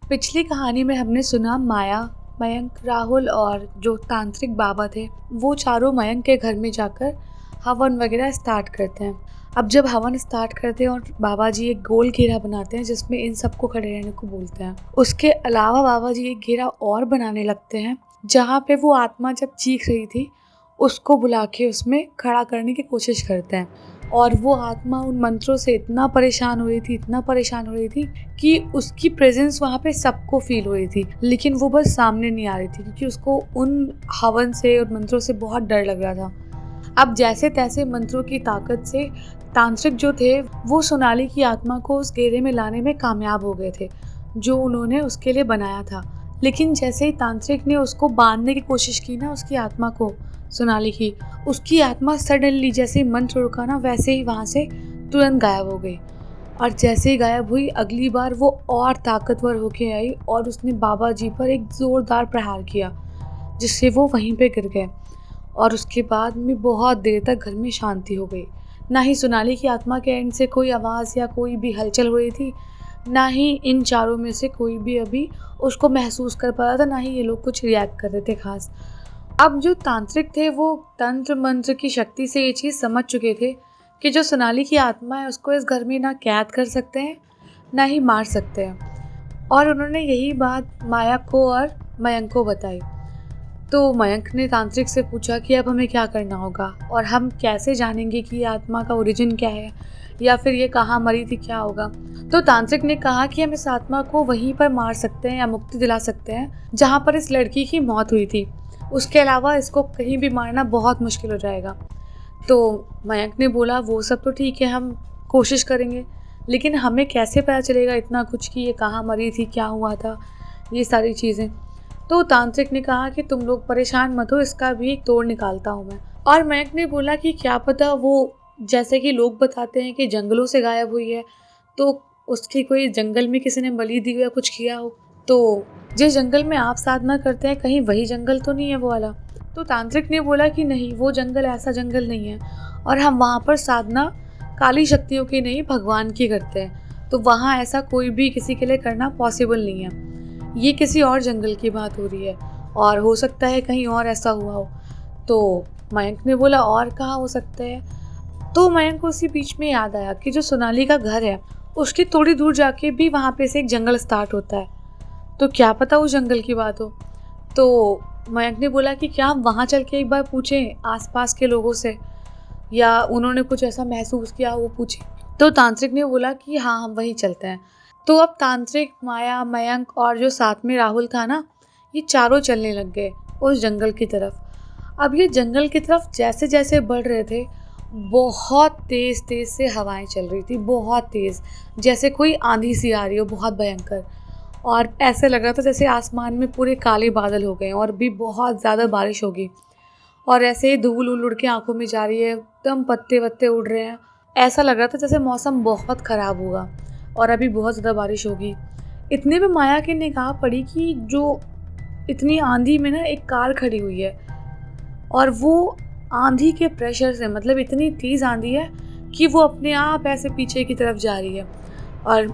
पिछली कहानी में हमने सुना माया, मयंक, राहुल और जो तांत्रिक बाबा थे वो चारों मयंक के घर में जाकर हवन वगैरह स्टार्ट करते हैं। अब जब हवन स्टार्ट करते हैं और बाबा जी एक गोल घेरा बनाते हैं जिसमें इन सबको खड़े रहने को बोलते हैं। उसके अलावा बाबा जी एक घेरा और बनाने लगते हैं जहाँ पे वो आत्मा जब चीख रही थी उसको बुला के उसमें खड़ा करने की कोशिश करते हैं। और वो आत्मा उन मंत्रों से इतना परेशान हो रही थी कि उसकी प्रेजेंस वहाँ पे सबको फील हो रही थी, लेकिन वो बस सामने नहीं आ रही थी क्योंकि उसको उन हवन से और मंत्रों से बहुत डर लग रहा था। अब जैसे तैसे मंत्रों की ताकत से तांत्रिक जो थे वो सोनाली की आत्मा को उस घेरे में लाने में कामयाब हो गए थे जो उन्होंने उसके लिए बनाया था। लेकिन जैसे ही तांत्रिक ने उसको बांधने की कोशिश की ना, उसकी आत्मा को, सोनाली की, उसकी आत्मा सडनली जैसे ही मंत्र रुका ना वैसे ही वहाँ से तुरंत गायब हो गई। और जैसे ही गायब हुई अगली बार वो और ताकतवर होके आई और उसने बाबा जी पर एक ज़ोरदार प्रहार किया जिससे वो वहीं पे गिर गए। और उसके बाद में बहुत देर तक घर में शांति हो गई। ना ही सोनाली की आत्मा के एंड से कोई आवाज़ या कोई भी हलचल हो रही थी, ना ही इन चारों में से कोई भी अभी उसको महसूस कर पा रहा था, ना ही ये लोग कुछ रिएक्ट कर रहे थे खास। अब जो तांत्रिक थे वो तंत्र मंत्र की शक्ति से ये चीज़ समझ चुके थे कि जो सोनाली की आत्मा है उसको इस घर में ना कैद कर सकते हैं ना ही मार सकते हैं। और उन्होंने यही बात माया को और मयंक को बताई। तो मयंक ने तांत्रिक से पूछा कि अब हमें क्या करना होगा और हम कैसे जानेंगे कि ये आत्मा का ओरिजिन क्या है या फिर ये कहाँ मरी थी, क्या होगा। तो तांत्रिक ने कहा कि हम इस आत्मा को वहीं पर मार सकते हैं या मुक्ति दिला सकते हैं जहाँ पर इस लड़की की मौत हुई थी। उसके अलावा इसको कहीं भी मारना बहुत मुश्किल हो जाएगा। तो मयंक ने बोला वो सब तो ठीक है, हम कोशिश करेंगे, लेकिन हमें कैसे पता चलेगा इतना कुछ कि ये कहाँ मरी थी, क्या हुआ था, ये सारी चीज़ें। तो तांत्रिक ने कहा कि तुम लोग परेशान मत हो, इसका भी एक तोड़ निकालता हूँ मैं। और मयंक ने बोला कि क्या पता वो, जैसे कि लोग बताते हैं कि जंगलों से गायब हुई है, तो उसकी कोई जंगल में किसी ने बलि दी या कुछ किया हो। तो जिस जंगल में आप साधना करते हैं कहीं वही जंगल तो नहीं है वो वाला। तो तांत्रिक ने बोला कि नहीं, वो जंगल ऐसा जंगल नहीं है और हम वहाँ पर साधना काली शक्तियों की नहीं भगवान की करते हैं, तो वहाँ ऐसा कोई भी किसी के लिए करना पॉसिबल नहीं है। ये किसी और जंगल की बात हो रही है और हो सकता है कहीं और ऐसा हुआ हो। तो मयंक ने बोला और कहाँ हो सकता है। तो मयंक को उसी बीच में याद आया कि जो सोनाली का घर है उसके थोड़ी दूर जाके भी वहाँ पे से एक जंगल स्टार्ट होता है, तो क्या पता उस जंगल की बात हो। तो मयंक ने बोला कि क्या हम वहाँ चल के एक बार पूछें आसपास के लोगों से, या उन्होंने कुछ ऐसा महसूस किया वो पूछें। तो तांत्रिक ने बोला कि हाँ, हम वहीं चलते हैं। तो अब तांत्रिक, माया, मयंक और जो साथ में राहुल था ना, ये चारों चलने लग गए उस जंगल की तरफ। अब ये जंगल की तरफ जैसे जैसे बढ़ रहे थे बहुत तेज़ तेज़ से हवाएं चल रही थी, बहुत तेज़, जैसे कोई आंधी सी आ रही हो, बहुत भयंकर। और ऐसे लग रहा था जैसे आसमान में पूरे काले बादल हो गए और भी बहुत ज़्यादा बारिश होगी। और ऐसे ही धूल उड़ के आंखों में जा रही है, एकदम पत्ते वत्ते उड़ रहे हैं। ऐसा लग रहा था जैसे मौसम बहुत ख़राब होगा और अभी बहुत ज़्यादा बारिश होगी। इतने में माया की निगाह पड़ी कि जो इतनी आंधी में ना एक कार खड़ी हुई है और वो आंधी के प्रेशर से, मतलब इतनी तेज़ आंधी है कि वो अपने आप ऐसे पीछे की तरफ जा रही है। और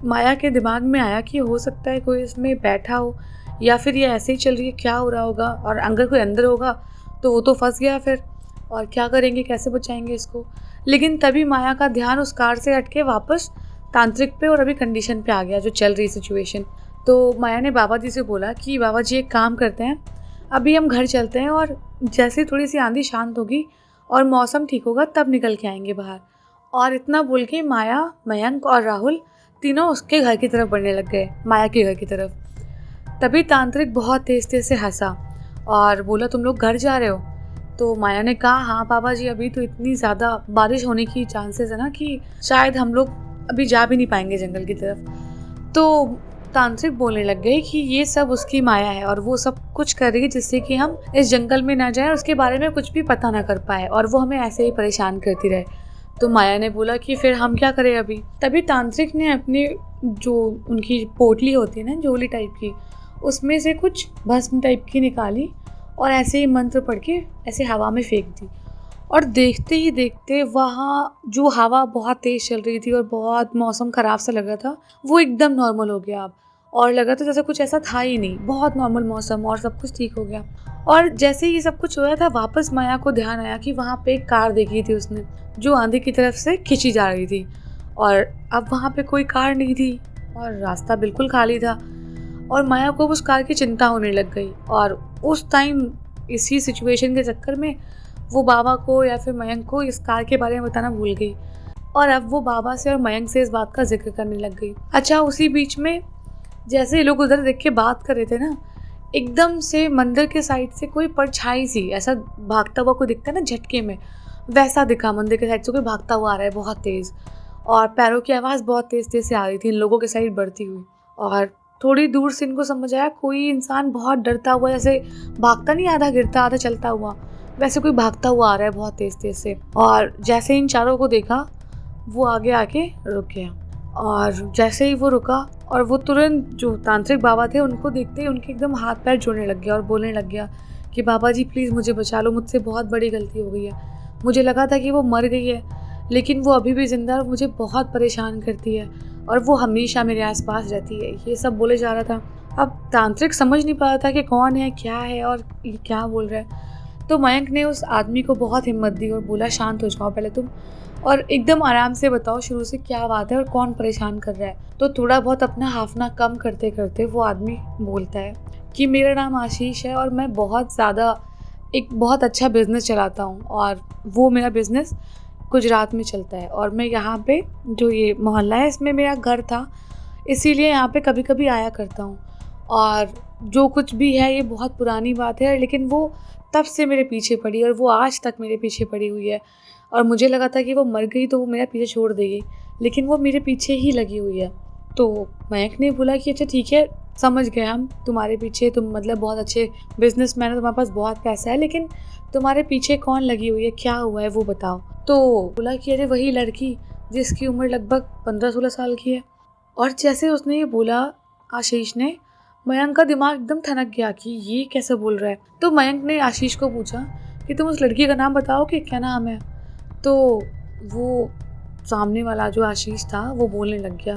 माया के दिमाग में आया कि हो सकता है कोई इसमें बैठा हो या फिर ये ऐसे ही चल रही है, क्या हो रहा होगा, और अगर कोई अंदर होगा तो वो तो फंस गया फिर, और क्या करेंगे, कैसे बचाएंगे इसको। लेकिन तभी माया का ध्यान उस कार से हट के वापस तांत्रिक पे और अभी कंडीशन पे आ गया जो चल रही सिचुएशन। तो माया ने बाबा जी से बोला कि बाबा जी एक काम करते हैं, अभी हम घर चलते हैं और जैसे थोड़ी सी आंधी शांत होगी और मौसम ठीक होगा तब निकल के आएंगे बाहर। और इतना बोल के माया, मयंक और राहुल तीनों उसके घर की तरफ बढ़ने लग गए, माया के घर की तरफ। तभी तांत्रिक बहुत तेज तेज से हंसा और बोला तुम लोग घर जा रहे हो। तो माया ने कहा हाँ बाबा जी, अभी तो इतनी ज़्यादा बारिश होने की चांसेस है ना कि शायद हम लोग अभी जा भी नहीं पाएंगे जंगल की तरफ। तो तांत्रिक बोलने लग गए कि ये सब उसकी माया है और वो सब कुछ कर रही है जिससे कि हम इस जंगल में ना जाएं और उसके बारे में कुछ भी पता ना कर पाए और वो हमें ऐसे ही परेशान करती रहे। तो माया ने बोला कि फिर हम क्या करें अभी। तभी तांत्रिक ने अपनी जो उनकी पोटली होती है ना, झोली टाइप की, उसमें से कुछ भस्म टाइप की निकाली और ऐसे ही मंत्र पढ़ के ऐसे हवा में फेंक दी। और देखते ही देखते वहाँ जो हवा बहुत तेज़ चल रही थी और बहुत मौसम ख़राब सा लग रहा था वो एकदम नॉर्मल हो गया अब। और लगा तो जैसे कुछ ऐसा था ही नहीं, बहुत नॉर्मल मौसम और सब कुछ ठीक हो गया। और जैसे ही ये सब कुछ हुआ था, वापस माया को ध्यान आया कि वहाँ पे एक कार देखी थी उसने, जो आंधी की तरफ से खींची जा रही थी, और अब वहाँ पे कोई कार नहीं थी और रास्ता बिल्कुल खाली था। और माया को उस कार की चिंता होने लग गई, और उस टाइम इसी सिचुएशन के चक्कर में वो बाबा को या फिर मयंक को इस कार के बारे में बताना भूल गई, और अब वो बाबा से और मयंक से इस बात का जिक्र करने लग गई। अच्छा, उसी बीच में जैसे ये लोग उधर देख के बात कर रहे थे ना, एकदम से मंदिर के साइड से कोई परछाई सी ऐसा भागता हुआ कोई दिखता है ना झटके में, वैसा दिखा। मंदिर के साइड से कोई भागता हुआ आ रहा है बहुत तेज़, और पैरों की आवाज़ बहुत तेज़ तेज़ से आ रही थी इन लोगों के साइड बढ़ती हुई। और थोड़ी दूर से इनको समझ आया कोई इंसान बहुत डरता हुआ, जैसे भागता नहीं, आधा गिरता आधा चलता हुआ, वैसे कोई भागता हुआ आ रहा है बहुत तेज़ तेज़ से। और जैसे इन चारों को देखा, वो आगे आके रुक गया। और जैसे ही वो रुका, और वो तुरंत जो तांत्रिक बाबा थे उनको देखते ही उनके एकदम हाथ पैर जोड़ने लग गया और बोलने लग गया कि बाबा जी प्लीज़ मुझे बचा लो, मुझसे बहुत बड़ी गलती हो गई है। मुझे लगा था कि वो मर गई है, लेकिन वो अभी भी जिंदा और मुझे बहुत परेशान करती है, और वो हमेशा मेरे आसपास रहती है। ये सब बोले जा रहा था। अब तांत्रिक समझ नहीं पा रहा था कि कौन है, क्या है और ये क्या बोल रहा है। तो मयंक ने उस आदमी को बहुत हिम्मत दी और बोला शांत हो जाओ पहले तुम, और एकदम आराम से बताओ शुरू से क्या बात है और कौन परेशान कर रहा है। तो थोड़ा बहुत अपना हाफना कम करते करते वो आदमी बोलता है कि मेरा नाम आशीष है और मैं एक बहुत अच्छा बिज़नेस चलाता हूँ, और वो मेरा बिज़नेस गुजरात में चलता है, और मैं यहाँ पे जो ये मोहल्ला है इसमें मेरा घर था, इसीलिए यहाँ पे कभी कभी आया करता हूँ। और जो कुछ भी है ये बहुत पुरानी बात है, लेकिन वो तब से मेरे पीछे पड़ी और वो आज तक मेरे पीछे पड़ी हुई है। और मुझे लगा था कि वो मर गई तो वो मेरा पीछे छोड़ देगी, लेकिन वो मेरे पीछे ही लगी हुई है। तो मयंक ने बोला कि अच्छा ठीक है, समझ गए हम तुम्हारे पीछे, तुम मतलब बहुत अच्छे बिजनेसमैन हो, तुम्हारे पास बहुत पैसा है, लेकिन तुम्हारे पीछे कौन लगी हुई है, क्या हुआ है वो बताओ। तो बोला कि अरे वही लड़की जिसकी उम्र लगभग 15-16 साल की है। और जैसे उसने ये बोला आशीष ने, मयंक का दिमाग एकदम ठनक गया कि ये कैसे बोल रहा है। तो मयंक ने आशीष को पूछा कि तुम उस लड़की का नाम बताओ कि क्या नाम है। तो वो सामने वाला जो आशीष था वो बोलने लग गया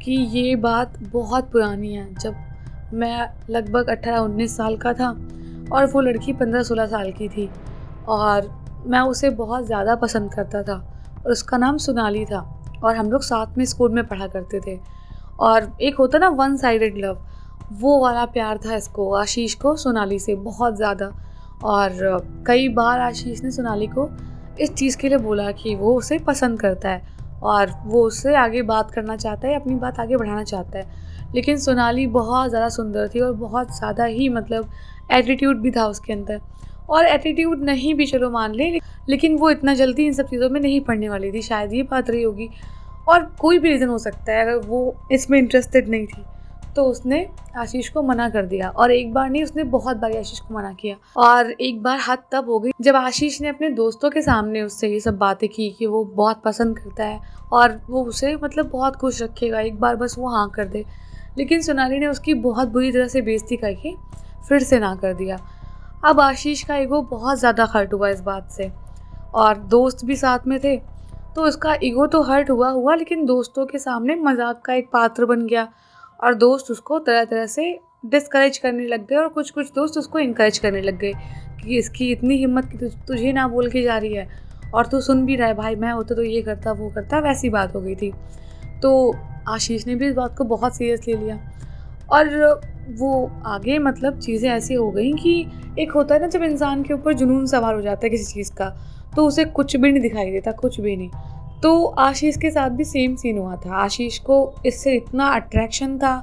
कि ये बात बहुत पुरानी है, जब मैं लगभग 18-19 साल का था और वो लड़की 15-16 साल की थी, और मैं उसे बहुत ज़्यादा पसंद करता था, और उसका नाम सोनाली था, और हम लोग साथ में स्कूल में पढ़ा करते थे। और एक होता ना वन साइडेड लव, वो वाला प्यार था इसको, आशीष को सोनाली से बहुत ज़्यादा। और कई बार आशीष ने सोनाली को इस चीज़ के लिए बोला कि वो उसे पसंद करता है और वो उससे आगे बात करना चाहता है, अपनी बात आगे बढ़ाना चाहता है। लेकिन सोनाली बहुत ज़्यादा सुंदर थी और बहुत ज़्यादा ही मतलब एटीट्यूड भी था उसके अंदर, और एटीट्यूड नहीं भी चलो मान ले, लेकिन वो इतना जल्दी इन सब चीज़ों में नहीं पड़ने वाली थी, शायद ये बात रही होगी, और कोई भी रीज़न हो सकता है अगर वो इसमें इंटरेस्टेड नहीं थी। तो उसने आशीष को मना कर दिया, और एक बार नहीं, उसने बहुत बार आशीष को मना किया। और एक बार हद तब हो गई जब आशीष ने अपने दोस्तों के सामने उससे ये सब बातें की कि वो बहुत पसंद करता है और वो उसे मतलब बहुत खुश रखेगा, एक बार बस वो हाँ कर दे। लेकिन सोनाली ने उसकी बहुत बुरी तरह से बेइज्जती करके फिर से ना कर दिया। अब आशीष का ईगो बहुत ज़्यादा हर्ट हुआ इस बात से, और दोस्त भी साथ में थे, तो उसका ईगो तो हर्ट हुआ, लेकिन दोस्तों के सामने मजाक का एक पात्र बन गया, और दोस्त उसको तरह तरह से डिस्करेज करने लग गए, और कुछ दोस्त उसको इनकरेज करने लग गए कि इसकी इतनी हिम्मत कि तुझे ना बोल के जा रही है, और तू सुन भी रहा है, भाई मैं होता तो ये करता वो करता, वैसी बात हो गई थी। तो आशीष ने भी इस बात को बहुत सीरियस ले लिया, और वो आगे मतलब चीज़ें ऐसी हो गई कि एक होता है ना जब इंसान के ऊपर जुनून सवार हो जाता है किसी चीज़ का, तो उसे कुछ भी नहीं दिखाई देता, कुछ भी नहीं। तो आशीष के साथ भी सेम सीन हुआ था। आशीष को इससे इतना अट्रैक्शन था,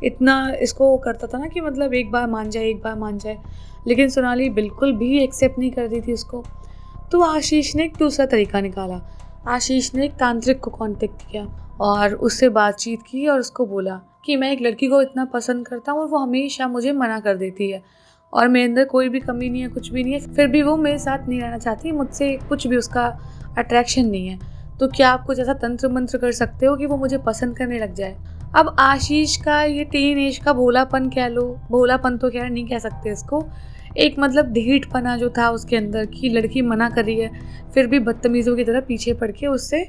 इतना इसको करता था ना कि मतलब एक बार मान जाए, लेकिन सोनाली बिल्कुल भी एक्सेप्ट नहीं कर रही थी उसको। तो आशीष ने एक दूसरा तरीका निकाला। आशीष ने एक तांत्रिक को कांटेक्ट किया और उससे बातचीत की, और उसको बोला कि मैं एक लड़की को इतना पसंद करता हूँ और वो हमेशा मुझे मना कर देती है, और मेरे अंदर कोई भी कमी नहीं है, कुछ भी नहीं है, फिर भी वो मेरे साथ नहीं रहना चाहती, मुझसे कुछ भी उसका अट्रैक्शन नहीं है। तो क्या आप कुछ ऐसा तंत्र मंत्र कर सकते हो कि वो मुझे पसंद करने लग जाए। अब आशीष का ये टीन एज का भोलापन कह लो, भोलापन तो क्या नहीं कह सकते इसको, एक मतलब ढीठपना जो था उसके अंदर कि लड़की मना कर रही है, फिर भी बदतमीज़ों की तरह पीछे पड़ के उससे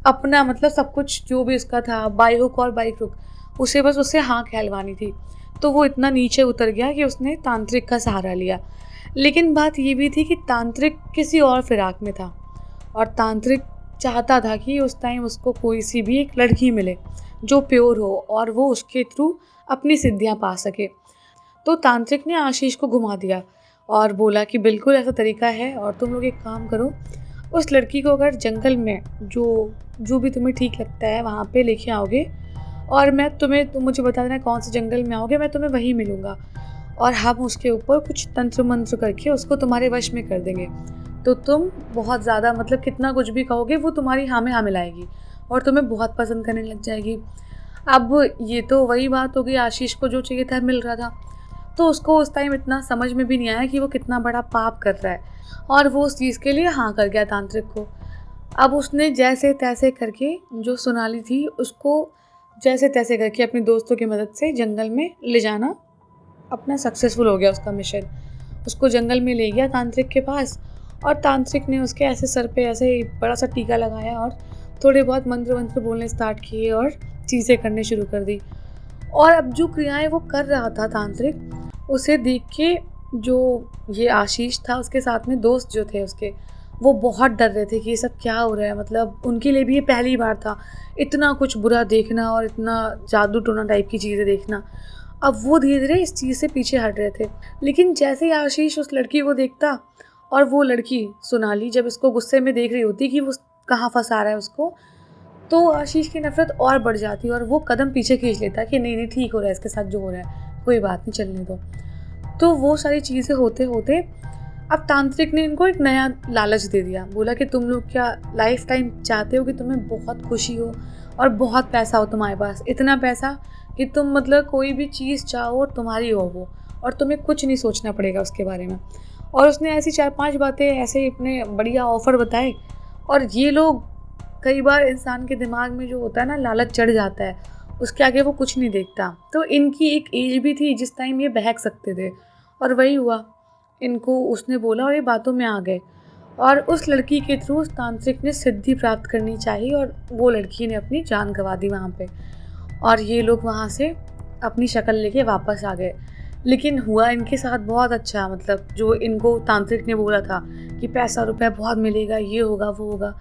अपना मतलब सब कुछ जो भी उसका था, बाई हुक और बाई क्रुक, उसे बस उससे हाँ कहलवानी थी। तो वो इतना नीचे उतर गया कि उसने तांत्रिक का सहारा लिया। लेकिन बात ये भी थी कि तांत्रिक किसी और फिराक में था और तांत्रिक चाहता था कि उस टाइम उसको कोई सी भी एक लड़की मिले जो प्योर हो और वो उसके थ्रू अपनी सिद्धियां पा सके। तो तांत्रिक ने आशीष को घुमा दिया और बोला कि बिल्कुल ऐसा तरीका है और तुम लोग एक काम करो, उस लड़की को अगर जंगल में जो भी तुम्हें ठीक लगता है वहाँ पे लेके आओगे और तुम मुझे बता देना कौन से जंगल में आओगे, मैं तुम्हें वहीं मिलूँगा और हम उसके ऊपर कुछ तंत्र मंत्र करके उसको तुम्हारे वश में कर देंगे। तो तुम बहुत ज़्यादा मतलब कितना कुछ भी कहोगे वो तुम्हारी हाँ में हाँ मिलाएगी और तुम्हें बहुत पसंद करने लग जाएगी। अब ये तो वही बात हो गई, आशीष को जो चाहिए था मिल रहा था, तो उसको उस टाइम इतना समझ में भी नहीं आया कि वो कितना बड़ा पाप कर रहा है और वो उस चीज़ के लिए हाँ कर गया तांत्रिक को। अब उसने जैसे तैसे करके जो सोनाली थी उसको जैसे तैसे करके अपने दोस्तों की मदद से जंगल में ले जाना अपना सक्सेसफुल हो गया उसका मिशन। उसको जंगल में ले गया तांत्रिक के पास और तांत्रिक ने उसके ऐसे सर पे ऐसे बड़ा सा टीका लगाया और थोड़े बहुत मंत्र बोलने स्टार्ट किए और चीज़ें करने शुरू कर दी। और अब जो क्रियाएं वो कर रहा था तांत्रिक, उसे देख के जो ये आशीष था उसके साथ में दोस्त जो थे उसके, वो बहुत डर रहे थे कि ये सब क्या हो रहा है। मतलब उनके लिए भी ये पहली बार था इतना कुछ बुरा देखना और इतना जादू टोना टाइप की चीज़ें देखना। अब वो धीरे धीरे इस चीज़ से पीछे हट रहे थे। लेकिन जैसे ही आशीष उस लड़की को देखता और वो लड़की सोनाली जब इसको गुस्से में देख रही होती कि वो कहाँ फंसा रहा है उसको, तो आशीष की नफरत और बढ़ जाती और वो कदम पीछे खींच लेता कि नहीं नहीं ठीक हो रहा है इसके साथ जो हो रहा है, कोई बात नहीं चलने दो। तो वो सारी चीज़ें होते होते अब तांत्रिक ने इनको एक नया लालच दे दिया। बोला कि तुम लोग क्या लाइफ टाइम चाहते हो कि तुम्हें बहुत खुशी हो और बहुत पैसा हो तुम्हारे पास, इतना पैसा कि तुम मतलब कोई भी चीज़ चाहो और तुम्हारी हो वो, और तुम्हें कुछ नहीं सोचना पड़ेगा उसके बारे में। और उसने ऐसी 4-5 बातें ऐसे अपने बढ़िया ऑफ़र बताए और ये लोग कई बार इंसान के दिमाग में जो होता है ना लालच चढ़ जाता है, उसके आगे वो कुछ नहीं देखता। तो इनकी एक एज भी थी जिस टाइम ये बहक सकते थे और वही हुआ, इनको उसने बोला और ये बातों में आ गए और उस लड़की के थ्रू उस तांत्रिक ने सिद्धि प्राप्त करनी चाहिए और वो लड़की ने अपनी जान गंवा दी वहाँ पे और ये लोग वहाँ से अपनी शक्ल लेके वापस आ गए। लेकिन हुआ इनके साथ बहुत अच्छा, मतलब जो इनको तांत्रिक ने बोला था कि पैसा रुपया बहुत मिलेगा, ये होगा वो होगा।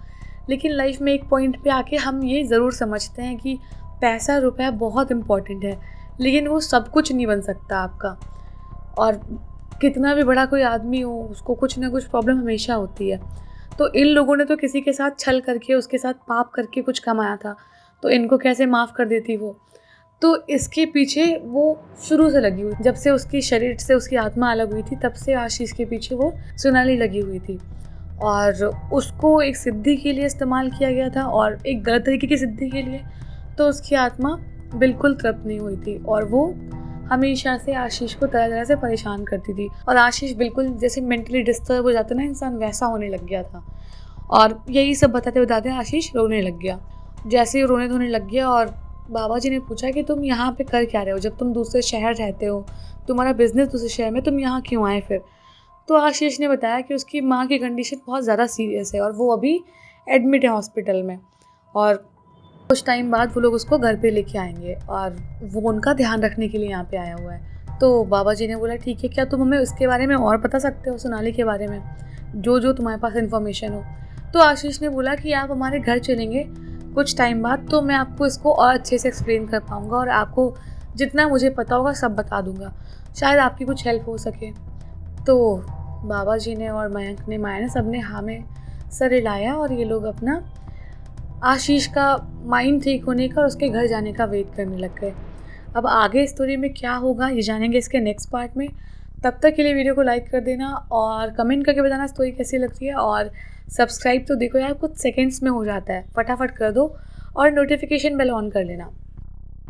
लेकिन लाइफ में एक पॉइंट पे आके हम ये ज़रूर समझते हैं कि पैसा रुपया बहुत इम्पॉर्टेंट है, लेकिन वो सब कुछ नहीं बन सकता आपका। और कितना भी बड़ा कोई आदमी हो उसको कुछ ना कुछ प्रॉब्लम हमेशा होती है। तो इन लोगों ने तो किसी के साथ छल करके उसके साथ पाप करके कुछ कमाया था, तो इनको कैसे माफ़ कर देती वो। तो इसके पीछे वो शुरू से लगी हुई, जब से उसकी शरीर से उसकी आत्मा अलग हुई थी तब से आशीष के पीछे वो सोनाली लगी हुई थी और उसको एक सिद्धि के लिए इस्तेमाल किया गया था और एक गलत तरीके की सिद्धि के लिए। तो उसकी आत्मा बिल्कुल तृप्त नहीं हुई थी और वो हमेशा से आशीष को तरह तरह से परेशान करती थी और आशीष बिल्कुल जैसे मेंटली डिस्टर्ब हो जाता ना इंसान, वैसा होने लग गया था। और यही सब बताते बताते आशीष रोने लग गया। जैसे ही रोने धोने लग गया और बाबा जी ने पूछा कि तुम यहाँ पे कर क्या रहे हो, जब तुम दूसरे शहर रहते हो, तुम्हारा बिजनेस दूसरे शहर में, तुम यहाँ क्यों आए फिर। तो आशीष ने बताया कि उसकी माँ की कंडीशन बहुत ज़्यादा सीरियस है और वो अभी एडमिट है हॉस्पिटल में और कुछ टाइम बाद वो लोग उसको घर पे लेके आएंगे और वो उनका ध्यान रखने के लिए यहाँ पे आया हुआ है। तो बाबा जी ने बोला ठीक है, क्या तुम हमें उसके बारे में और बता सकते हो, सोनाली के बारे में, जो तुम्हारे पास इन्फॉर्मेशन हो। तो आशीष ने बोला कि आप हमारे घर चलेंगे कुछ टाइम बाद, तो मैं आपको इसको और अच्छे से एक्सप्लेन कर पाऊँगा और आपको जितना मुझे पता होगा सब बता दूँगा, शायद आपकी कुछ हेल्प हो सके। तो बाबा जी ने और मयंक ने, माया ने, सब ने हाँ में सर हिलाया और ये लोग अपना आशीष का माइंड ठीक होने का और उसके घर जाने का वेट करने लग गए। अब आगे स्टोरी में क्या होगा ये जानेंगे इसके नेक्स्ट पार्ट में। तब तक के लिए वीडियो को लाइक कर देना और कमेंट करके बताना स्टोरी कैसी लगती है और सब्सक्राइब तो देखो यार कुछ सेकंड्स में हो जाता है, फटाफट कर दो और नोटिफिकेशन बेल ऑन कर लेना।